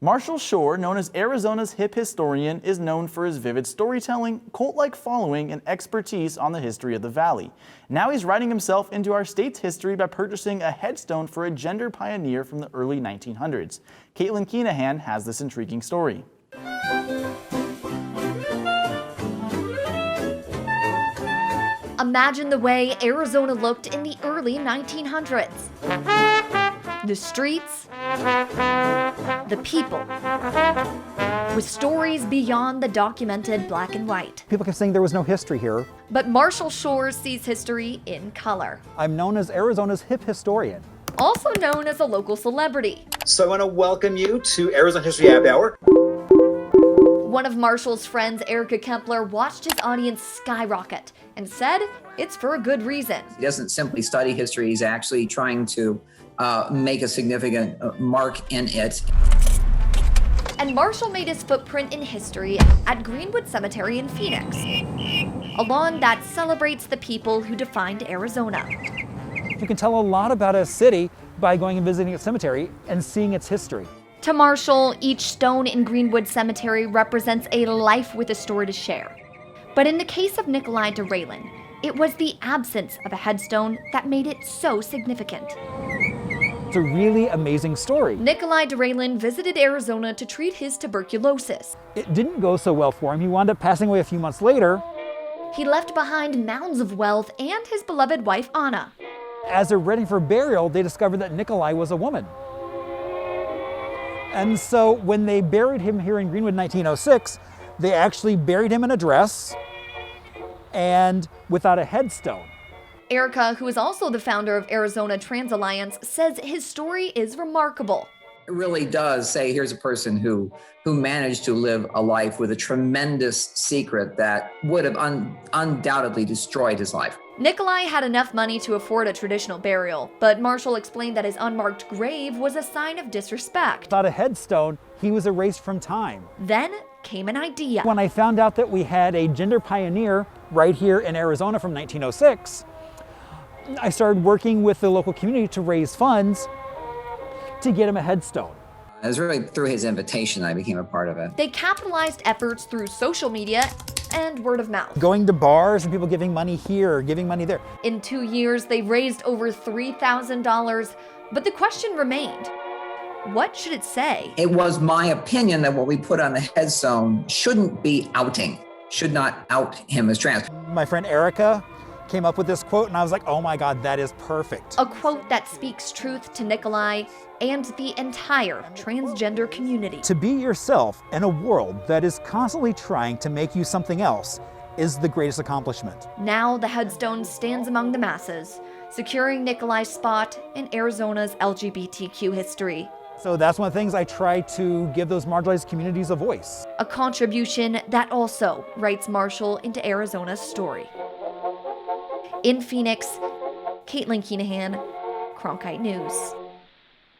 Marshall Shore, known as Arizona's hip historian, is known for his vivid storytelling, cult-like following, and expertise on the history of the valley. Now he's writing himself into our state's history by purchasing a headstone for a gender pioneer from the early 1900s. Katelyn Keenehan has this intriguing story. Imagine the way Arizona looked in the early 1900s. The streets, the people, with stories beyond the documented black and white. People kept saying there was no history here. But Marshall Shore sees history in color. I'm known as Arizona's hip historian. Also known as a local celebrity. So I want to welcome you to Arizona History Happy Hour. One of Marshall's friends, Erica Kempler, watched his audience skyrocket and said it's for a good reason. He doesn't simply study history, he's actually trying to make a significant mark in it. And Marshall made his footprint in history at Greenwood Cemetery in Phoenix, a lawn that celebrates the people who defined Arizona. You can tell a lot about a city by going and visiting a cemetery and seeing its history. To Marshall, each stone in Greenwood Cemetery represents a life with a story to share. But in the case of Nikolai DeRaylen, it was the absence of a headstone that made it so significant. It's a really amazing story. Nikolai DeRaylen visited Arizona to treat his tuberculosis. It didn't go so well for him. He wound up passing away a few months later. He left behind mounds of wealth and his beloved wife, Anna. As they're ready for burial, they discovered that Nikolai was a woman. And so when they buried him here in Greenwood in 1906, they actually buried him in a dress and without a headstone. Erica, who is also the founder of Arizona Trans Alliance, says his story is remarkable. It really does say here's a person who managed to live a life with a tremendous secret that would have undoubtedly destroyed his life. Nikolai had enough money to afford a traditional burial, but Marshall explained that his unmarked grave was a sign of disrespect. Without a headstone, he was erased from time. Then came an idea. When I found out that we had a gender pioneer right here in Arizona from 1906, I started working with the local community to raise funds to get him a headstone. It was really through his invitation I became a part of it. They capitalized efforts through social media and word of mouth. Going to bars and people giving money here, giving money there. In 2 years, they raised over $3,000, but the question remained, what should it say? It was my opinion that what we put on the headstone shouldn't be outing, should not out him as trans. My friend Erica came up with this quote and I was like, oh my God, that is perfect. A quote that speaks truth to Nikolai and the entire transgender community. To be yourself in a world that is constantly trying to make you something else is the greatest accomplishment. Now the headstone stands among the masses, securing Nikolai's spot in Arizona's LGBTQ history. So that's one of the things I try to give those marginalized communities a voice. A contribution that also writes Marshall into Arizona's story. In Phoenix, Katelyn Keenehan, Cronkite News.